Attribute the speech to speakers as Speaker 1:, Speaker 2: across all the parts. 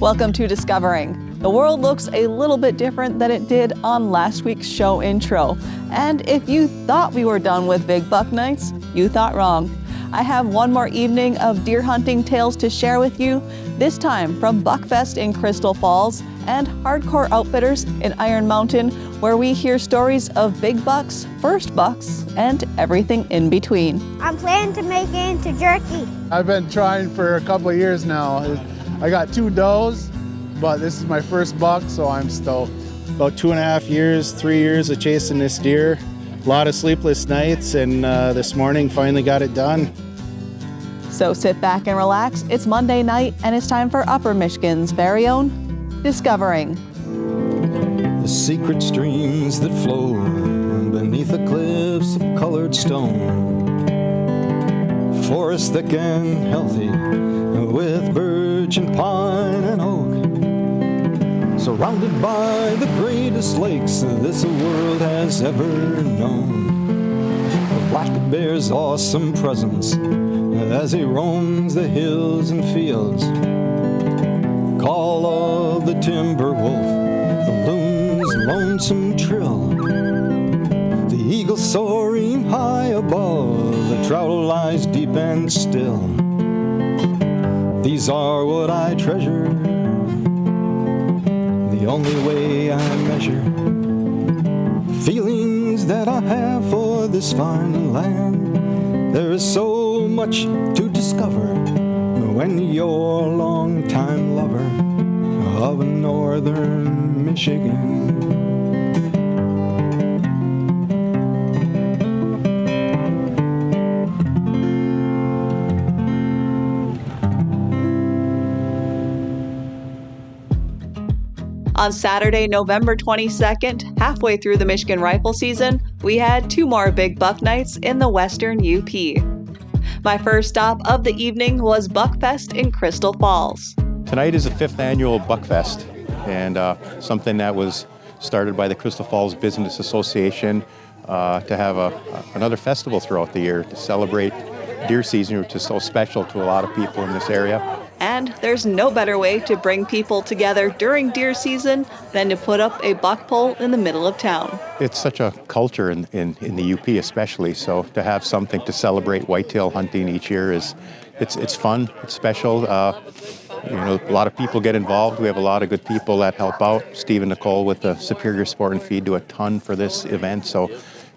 Speaker 1: Welcome to Discovering. The world looks a little bit different than it did on last week's show intro. And if you thought we were done with big buck nights, you thought wrong. I have one more evening of deer hunting tales to share with you, this time from Buckfest in Crystal Falls and Hardcore Outfitters in Iron Mountain, where we hear stories of big bucks, first bucks, and everything in between.
Speaker 2: I'm planning to make it into jerky.
Speaker 3: I've been trying for a couple of years now. I got 2 does, but this is my first buck, so I'm stoked.
Speaker 4: About 2.5 years, 3 years of chasing this deer. A lot of sleepless nights, and this morning finally got it done.
Speaker 1: So sit back and relax. It's Monday night, and it's time for Upper Michigan's very own Discovering.
Speaker 5: The secret streams that flow beneath the cliffs of colored stone. Forest thick and healthy with birch and pine and oak. Surrounded by the greatest lakes this world has ever known. The black bear's awesome presence as he roams the hills and fields. Call of the timber wolf, the loon's lonesome trill. The eagle soaring high above, the trout lies deep and still. These are what I treasure, the only way I measure feelings that I have for this fine land. There is so much to discover when you're a long-time lover of northern Michigan.
Speaker 1: On Saturday, November 22nd, halfway through the Michigan rifle season, we had 2 more big buck nights in the western UP. My first stop of the evening was Buckfest in Crystal Falls.
Speaker 6: Tonight is the 5th annual Buckfest, and something that was started by the Crystal Falls Business Association to have another festival throughout the year to celebrate deer season, which is so special to a lot of people in this area.
Speaker 1: And there's no better way to bring people together during deer season than to put up a buck pole in the middle of town.
Speaker 6: It's such a culture in the UP especially, so to have something to celebrate whitetail hunting each year it's fun, it's special. A lot of people get involved. We have a lot of good people that help out. Steve and Nicole with the Superior Sport and Feed do a ton for this event, so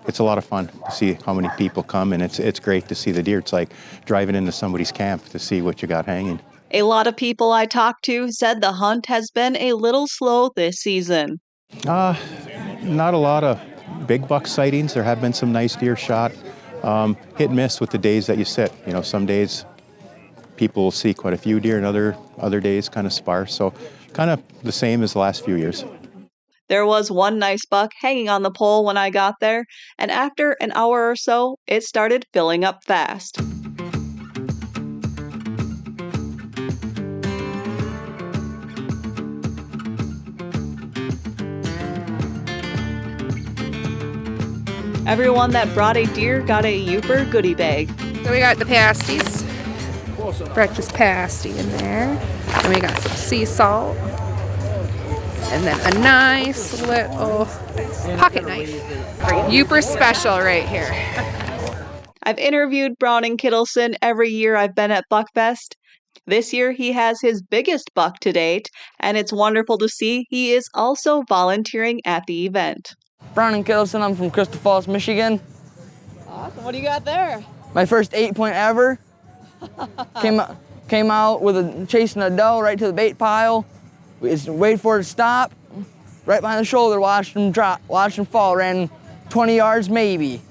Speaker 6: it's a lot of fun to see how many people come, and it's great to see the deer. It's like driving into somebody's camp to see what you got hanging.
Speaker 1: A lot of people I talked to said the hunt has been a little slow this season.
Speaker 6: Not a lot of big buck sightings. There have been some nice deer shot. Hit and miss with the days that you sit. Some days people will see quite a few deer, and other days kind of sparse. So kind of the same as the last few years.
Speaker 1: There was one nice buck hanging on the pole when I got there, and after an hour or so, it started filling up fast. Everyone that brought a deer got a Uper goodie bag.
Speaker 7: So we got the pasties, breakfast pasty in there, and we got some sea salt, and then a nice little pocket knife. Uper special right here.
Speaker 1: I've interviewed Browning Kittleson every year I've been at Buckfest. This year he has his biggest buck to date, and it's wonderful to see he is also volunteering at the event.
Speaker 8: Browning Kittleson, I'm from Crystal Falls, Michigan.
Speaker 1: Awesome. What do you got there?
Speaker 8: My first 8-point ever. Came out with chasing a doe right to the bait pile. We just waited for it to stop. Right behind the shoulder, watched him drop, watched him fall. Ran 20 yards maybe.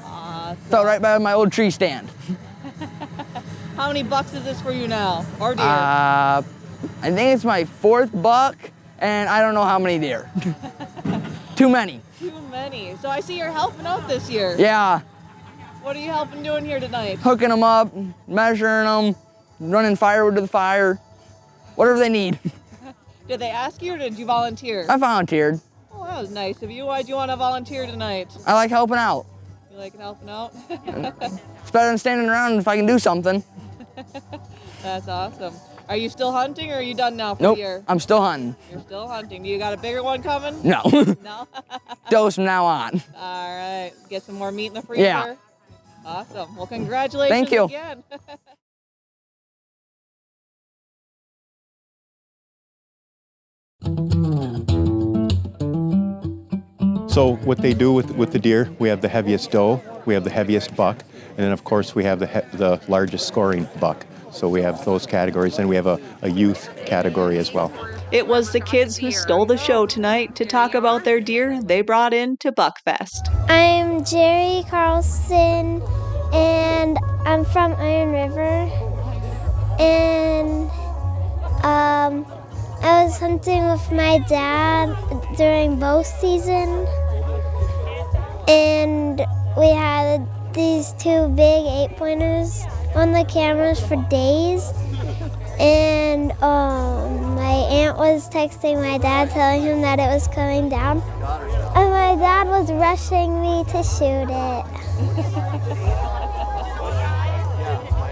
Speaker 1: Awesome.
Speaker 8: Fell right by my old tree stand.
Speaker 1: How many bucks is this for you now? Or deer?
Speaker 8: I think it's my 4th buck, and I don't know how many deer. Too many.
Speaker 1: Too many. So I see you're helping out this year.
Speaker 8: Yeah.
Speaker 1: What are you helping doing here tonight?
Speaker 8: Hooking them up, measuring them, running firewood to the fire, whatever they need.
Speaker 1: Did they ask you or did you volunteer?
Speaker 8: I volunteered.
Speaker 1: Oh, that was nice of you. Why do you want to volunteer tonight?
Speaker 8: I like helping out.
Speaker 1: You like helping out?
Speaker 8: It's better than standing around if I can do something.
Speaker 1: That's awesome. Are you still hunting or are you done now for
Speaker 8: Nope,
Speaker 1: the year?
Speaker 8: I'm still hunting.
Speaker 1: You're still hunting. Do you got a bigger one coming?
Speaker 8: No.
Speaker 1: No?
Speaker 8: Dose from now on.
Speaker 1: All right. Get some more meat in the freezer?
Speaker 8: Yeah.
Speaker 1: Awesome. Well, congratulations
Speaker 8: Thank you.
Speaker 1: again.
Speaker 6: So what they do with the deer, we have the heaviest doe, we have the heaviest buck, and then of course we have the largest scoring buck. So we have those categories, and we have a youth category as well.
Speaker 1: It was the kids who stole the show tonight to talk about their deer they brought in to Buckfest.
Speaker 2: I'm Jerry Carlson, and I'm from Iron River. And I was hunting with my dad during bow season, and we had these two big 8-pointers on the cameras for days. And my aunt was texting my dad, telling him that it was coming down, and my dad was rushing me to shoot it.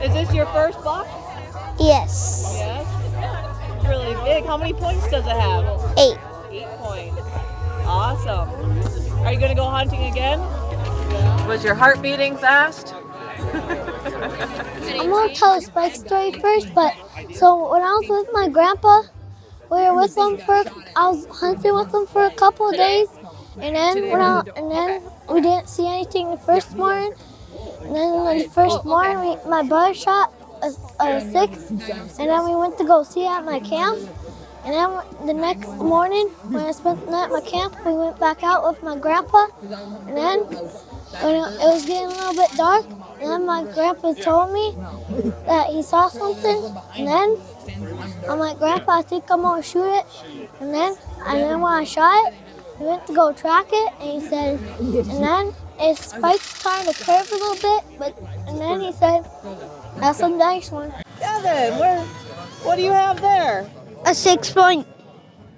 Speaker 1: Is this your first buck?
Speaker 2: Yes.
Speaker 1: Yes. It's really big. How many points does it have?
Speaker 2: 8.
Speaker 1: 8 points. Awesome. Are you going to go hunting again? Was your heart beating fast?
Speaker 2: I'm gonna tell a Spike story first, but so when I was with my grandpa, we were with him I was hunting with him for a couple of days, and then we didn't see anything the first morning. And then the first morning, my brother shot a 6, and then we went to go see it at my camp. And then the next morning, when I spent the night at my camp, we went back out with my grandpa. And then when it was getting a little bit dark, and then my grandpa told me that he saw something. And then I'm like, Grandpa, I think I'm gonna shoot it. And then when I shot it, we went to go track it, and he said, and then it spikes kind of curve a little bit, and then he said, that's a nice one.
Speaker 1: Kevin, what do you have there?
Speaker 2: A 6-point.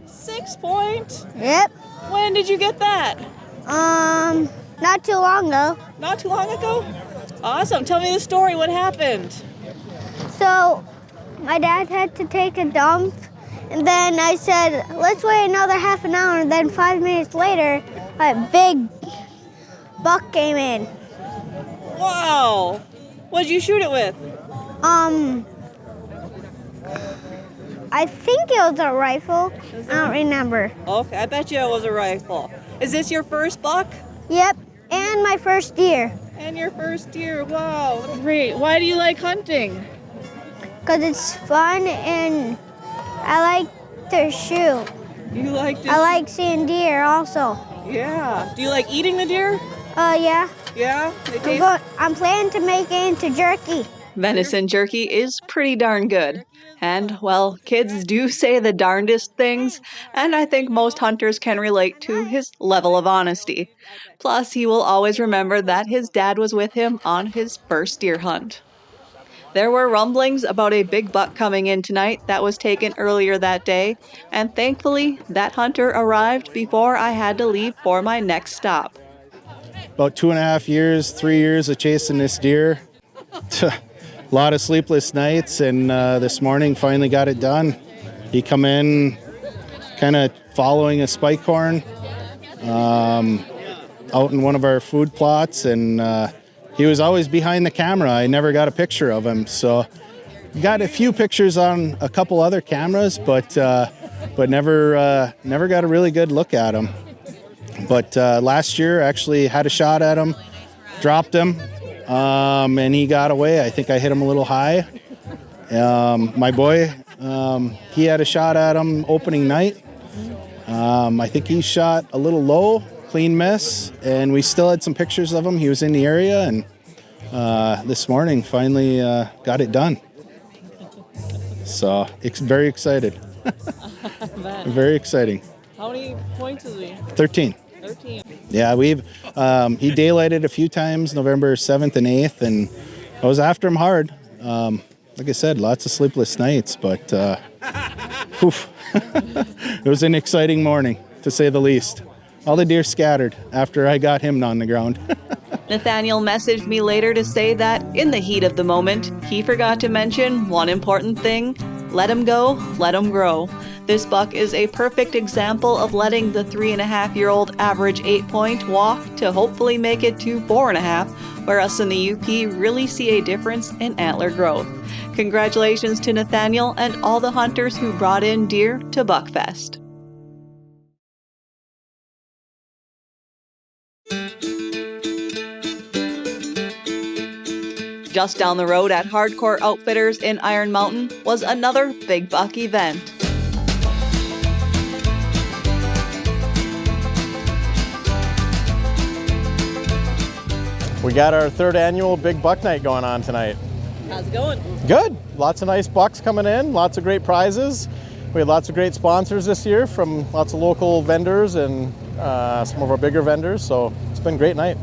Speaker 1: 6 point?
Speaker 2: Yep.
Speaker 1: When did you get that?
Speaker 2: Not too long ago.
Speaker 1: Not too long ago? Awesome. Tell me the story. What happened?
Speaker 2: So, my dad had to take a dump, and then I said, let's wait another half an hour, and then 5 minutes later, a big buck came in.
Speaker 1: Wow. What did you shoot it with?
Speaker 2: I think it was a rifle. I don't remember.
Speaker 1: Okay, I bet you it was a rifle. Is this your first buck?
Speaker 2: Yep, and my first deer.
Speaker 1: And your first deer. Wow, great. Why do you like hunting?
Speaker 2: Because it's fun and I like to shoot.
Speaker 1: You like to
Speaker 2: I like seeing deer also.
Speaker 1: Yeah. Do you like eating the deer?
Speaker 2: Yeah.
Speaker 1: Yeah? They taste...
Speaker 2: I'm planning to make it into jerky.
Speaker 1: Venison jerky is pretty darn good. And, well, kids do say the darndest things, and I think most hunters can relate to his level of honesty. Plus, he will always remember that his dad was with him on his first deer hunt. There were rumblings about a big buck coming in tonight that was taken earlier that day, and thankfully, that hunter arrived before I had to leave for my next stop.
Speaker 4: About 2.5 years, 3 years of chasing this deer. A lot of sleepless nights, and this morning finally got it done. He come in kind of following a spike horn out in one of our food plots, and he was always behind the camera. I never got a picture of him, so got a few pictures on a couple other cameras, but never got a really good look at him. But last year actually had a shot at him, dropped him, and he got away. I think I hit him a little high. My boy, he had a shot at him opening night. I think he shot a little low, clean miss, and we still had some pictures of him. He was in the area, and this morning finally got it done. So it's very excited. Very exciting.
Speaker 1: How many points is he?
Speaker 4: 13.
Speaker 1: 13.
Speaker 4: Yeah, he daylighted a few times, November 7th and 8th, and I was after him hard. Like I said, lots of sleepless nights, but it was an exciting morning, to say the least. All the deer scattered after I got him on the ground.
Speaker 1: Nathaniel messaged me later to say that in the heat of the moment, he forgot to mention one important thing. Let 'em go, let 'em grow. This buck is a perfect example of letting the 3.5-year-old average 8-point walk to hopefully make it to 4.5, where us in the UP really see a difference in antler growth. Congratulations to Nathaniel and all the hunters who brought in deer to Buckfest. Just down the road at Hardcore Outfitters in Iron Mountain was another big buck event.
Speaker 9: We got our 3rd annual Big Buck Night going on tonight.
Speaker 1: How's it going?
Speaker 9: Good. Lots of nice bucks coming in, lots of great prizes. We had lots of great sponsors this year from lots of local vendors and some of our bigger vendors, so it's been a great night.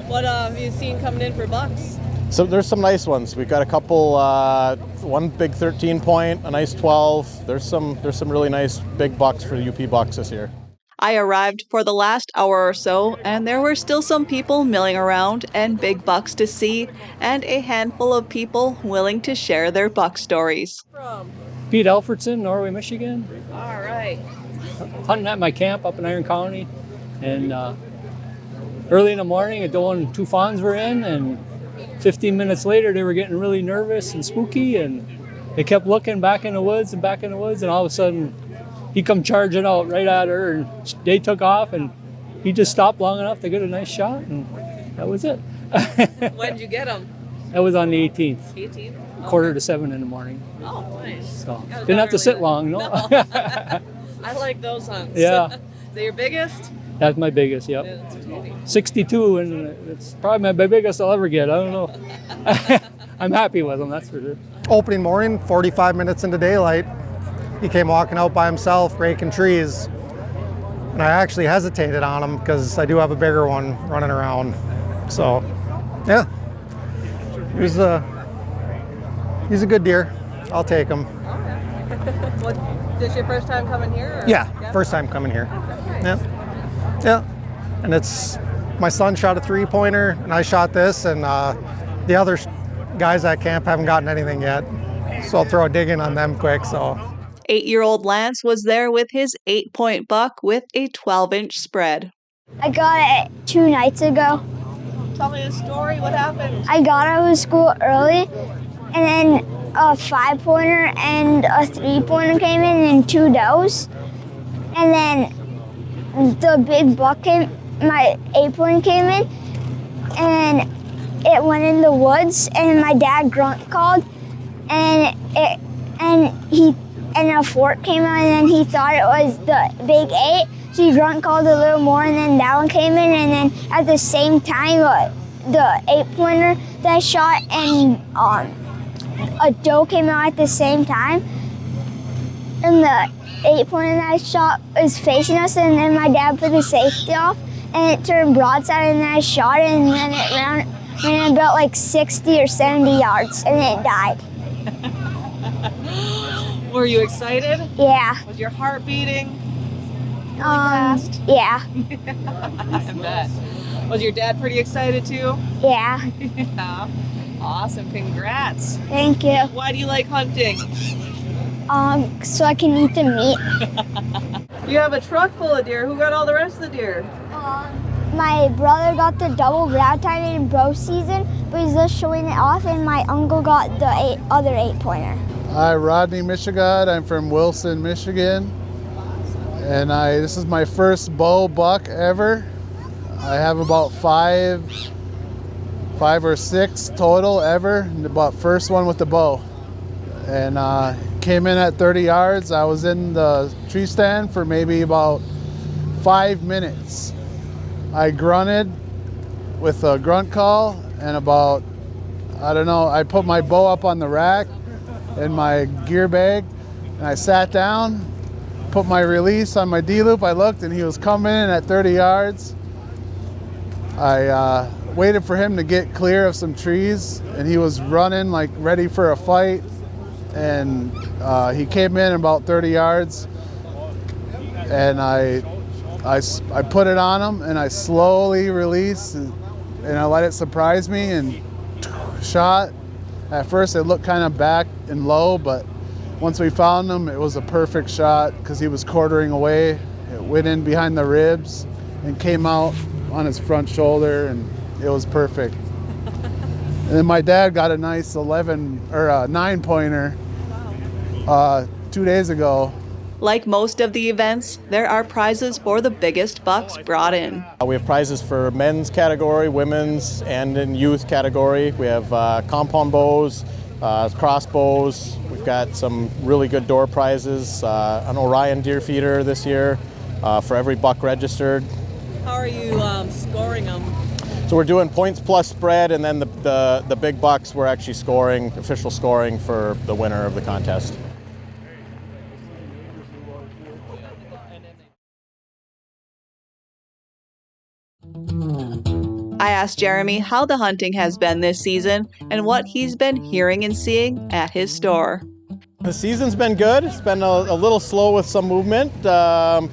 Speaker 1: What have you seen coming in for bucks?
Speaker 9: So there's some nice ones. We've got a couple, one big 13-point, a nice 12. There's some really nice big bucks for the UP Bucks this year.
Speaker 1: I arrived for the last hour or so, and there were still some people milling around and big bucks to see, and a handful of people willing to share their buck stories.
Speaker 10: Pete Alfredson, Norway, Michigan.
Speaker 1: All right.
Speaker 10: Hunting at my camp up in Iron County, and early in the morning, a doe and 2 fawns were in, and 15 minutes later, they were getting really nervous and spooky, and they kept looking back in the woods, and all of a sudden, he come charging out right at her, and they took off, and he just stopped long enough to get a nice shot, and that was it.
Speaker 1: When did you get them?
Speaker 10: That was on the 18th.
Speaker 1: 18th?
Speaker 10: Quarter to 7 in the morning.
Speaker 1: Oh, nice.
Speaker 10: So didn't have to sit long, no.
Speaker 1: I like those hunts.
Speaker 10: Yeah.
Speaker 1: They're your biggest?
Speaker 10: That's my biggest, yep. 62, and it's probably my biggest I'll ever get. I don't know. I'm happy with them, that's for sure.
Speaker 11: Opening morning, 45 minutes into daylight, he came walking out by himself, raking trees. And I actually hesitated on him because I do have a bigger one running around. So, yeah, he's a good deer. I'll take him.
Speaker 1: This your first time coming here? Or?
Speaker 11: Yeah, first time coming here. Yeah. And it's, my son shot a 3-pointer and I shot this, and the other guys at camp haven't gotten anything yet. So I'll throw a dig in on them quick, so.
Speaker 1: 8-year-old Lance was there with his 8-point buck with a 12-inch spread.
Speaker 2: I got it 2 nights ago.
Speaker 1: Tell me a story, what happened?
Speaker 2: I got out of school early, and then a 5-pointer and a 3-pointer came in, and 2 does. And then the big buck came, my 8-pointer came in, and it went in the woods, and my dad grunt called, and a fork came out, and then he thought it was the big 8, so he grunt called a little more, and then that one came in, and then at the same time, the 8-pointer that I shot and a doe came out at the same time, and the 8-pointer that I shot was facing us, and then my dad put the safety off, and it turned broadside, and then I shot it, and then it ran about like 60 or 70 yards, and then it died.
Speaker 1: Were you excited?
Speaker 2: Yeah.
Speaker 1: Was your heart beating really fast?
Speaker 2: Yeah.
Speaker 1: I bet. Was your dad pretty excited too?
Speaker 2: Yeah.
Speaker 1: Yeah. Awesome, congrats.
Speaker 2: Thank you.
Speaker 1: Why do you like hunting?
Speaker 2: So I can eat the meat.
Speaker 1: You have a truck full of deer. Who got all the rest of the deer?
Speaker 2: My brother got the double brown time in bow season, but he's just showing it off, and my uncle got the other 8-pointer.
Speaker 3: Hi, Rodney Michigan. I'm from Wilson, Michigan. And this is my first bow buck ever. I have about five or six total ever. About first one with the bow. And came in at 30 yards. I was in the tree stand for maybe about 5 minutes. I grunted with a grunt call, and about, I don't know, I put my bow up on the rack in my gear bag, and I sat down, put my release on my D-loop. I looked, and he was coming in at 30 yards. I waited for him to get clear of some trees, and he was running like ready for a fight, and he came in about 30 yards, and I put it on him, and I slowly released, and I let it surprise me, and shot. At first it looked kind of back and low, but Once we found him, it was a perfect shot because he was quartering away. It went in behind the ribs and came out on his front shoulder, and it was perfect. And then my dad got a nice 9-pointer 2 days ago.
Speaker 1: Like most of the events, there are prizes for the biggest bucks brought in.
Speaker 9: We have prizes for men's category, women's, and in youth category. We have compound bows, crossbows. We've got some really good door prizes, an Orion deer feeder this year for every buck registered.
Speaker 1: How are you scoring them?
Speaker 9: So we're doing points plus spread, and then the big bucks we're actually scoring, official scoring for the winner of the contest.
Speaker 1: I asked Jeremy how the hunting has been this season and what he's been hearing and seeing at his store.
Speaker 9: The season's been good. It's been a little slow with some movement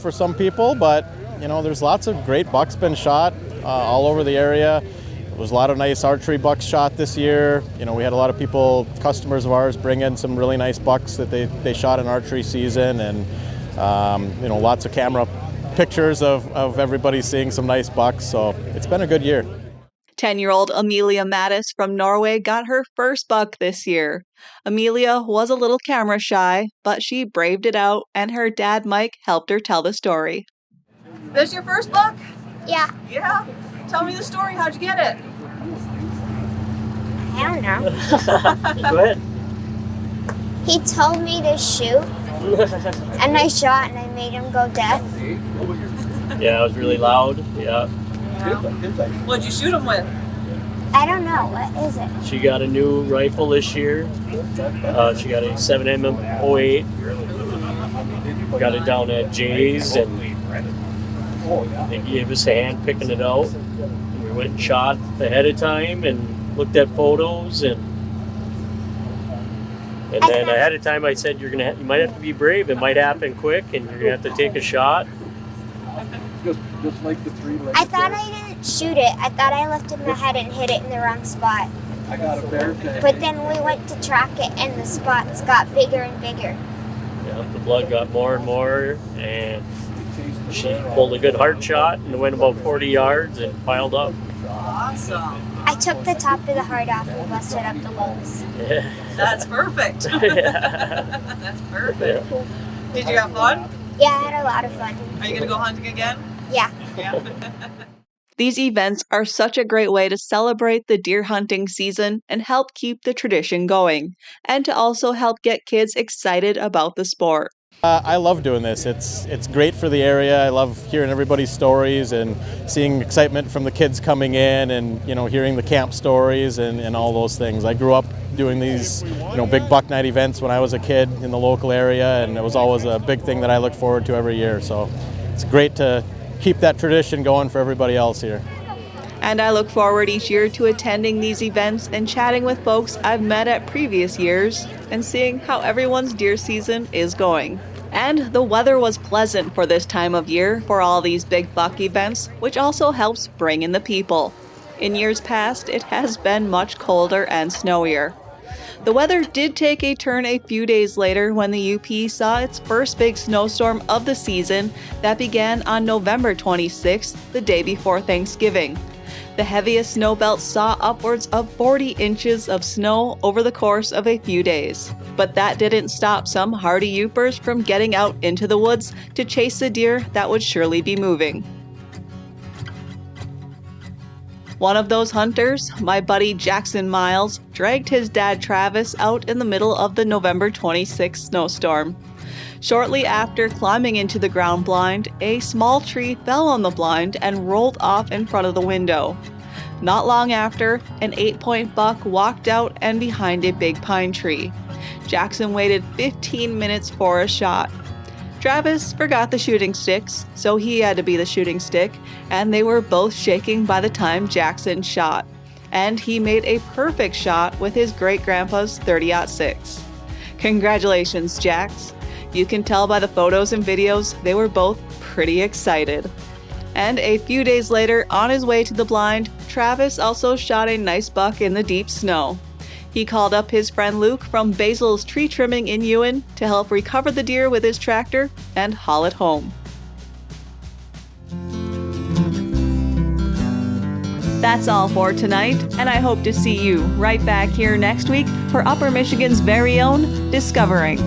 Speaker 9: for some people, but you know, there's lots of great bucks been shot all over the area. There was a lot of nice archery bucks shot this year. You know, we had a lot of people, customers of ours, bring in some really nice bucks that they shot in archery season, and you know, lots of camera pictures of everybody seeing some nice bucks. So it's been a good year.
Speaker 1: 10-year-old Amelia Mattis from Norway got her first buck this year. Amelia was a little camera shy, but she braved it out, and her dad Mike helped her tell the story. This your first buck?
Speaker 2: Yeah.
Speaker 1: Yeah? Tell me the story. How'd you get it?
Speaker 2: I don't know.
Speaker 12: Go ahead.
Speaker 2: He told me to shoot, and I shot, and I made him go deaf.
Speaker 12: Yeah, it was really loud. Yeah.
Speaker 1: What'd you shoot him with?
Speaker 2: I don't know. What is it?
Speaker 12: She got a new rifle this year. She got a 7mm 08. Got it down at Jay's, and they gave us a hand picking it out. We went and shot ahead of time and looked at photos, and then ahead of time I said you might have to be brave. It might happen quick, and you're gonna have to take a shot.
Speaker 3: Just like the three-legged
Speaker 2: I thought I didn't shoot it. I thought I lifted my head and hit it in the wrong spot.
Speaker 3: I got a bear tag.
Speaker 2: But then we went to track it, and the spots got bigger and bigger.
Speaker 12: Yeah, the blood got more and more, and she pulled a good hard shot and went about 40 yards and piled up.
Speaker 1: Awesome.
Speaker 2: I took the top of the heart off and busted up the lungs.
Speaker 12: Yeah.
Speaker 1: That's perfect. That's perfect.
Speaker 12: Yeah.
Speaker 1: Did you have fun?
Speaker 2: Yeah, I had a lot of fun.
Speaker 1: Are you going to go hunting again?
Speaker 2: Yeah.
Speaker 1: These events are such a great way to celebrate the deer hunting season and help keep the tradition going, and to also help get kids excited about the sport.
Speaker 9: I love doing this. It's great for the area. I love hearing everybody's stories and seeing excitement from the kids coming in, and you know, hearing the camp stories and all those things. I grew up doing these, you know, big buck night events when I was a kid in the local area, and it was always a big thing that I looked forward to every year. So it's great to keep that tradition going for everybody else here.
Speaker 1: And I look forward each year to attending these events and chatting with folks I've met at previous years and seeing how everyone's deer season is going. And the weather was pleasant for this time of year for all these big buck events, which also helps bring in the people. In years past, it has been much colder and snowier. The weather did take a turn a few days later when the UP saw its first big snowstorm of the season that began on November 26th, the day before Thanksgiving. The heaviest snow belt saw upwards of 40 inches of snow over the course of a few days. But that didn't stop some hardy Yoopers from getting out into the woods to chase the deer that would surely be moving. One of those hunters, my buddy Jackson Miles, dragged his dad Travis out in the middle of the November 26th snowstorm. Shortly after climbing into the ground blind, a small tree fell on the blind and rolled off in front of the window. Not long after, an 8-point buck walked out and behind a big pine tree. Jackson waited 15 minutes for a shot. Travis forgot the shooting sticks, so he had to be the shooting stick, and they were both shaking by the time Jackson shot. And he made a perfect shot with his great-grandpa's .30-06. Congratulations, Jax. You can tell by the photos and videos they were both pretty excited. And a few days later, on his way to the blind, Travis also shot a nice buck in the deep snow. He called up his friend Luke from Basil's tree trimming in Ewan to help recover the deer with his tractor and haul it home. That's all for tonight, and I hope to see you right back here next week for Upper Michigan's very own Discovering.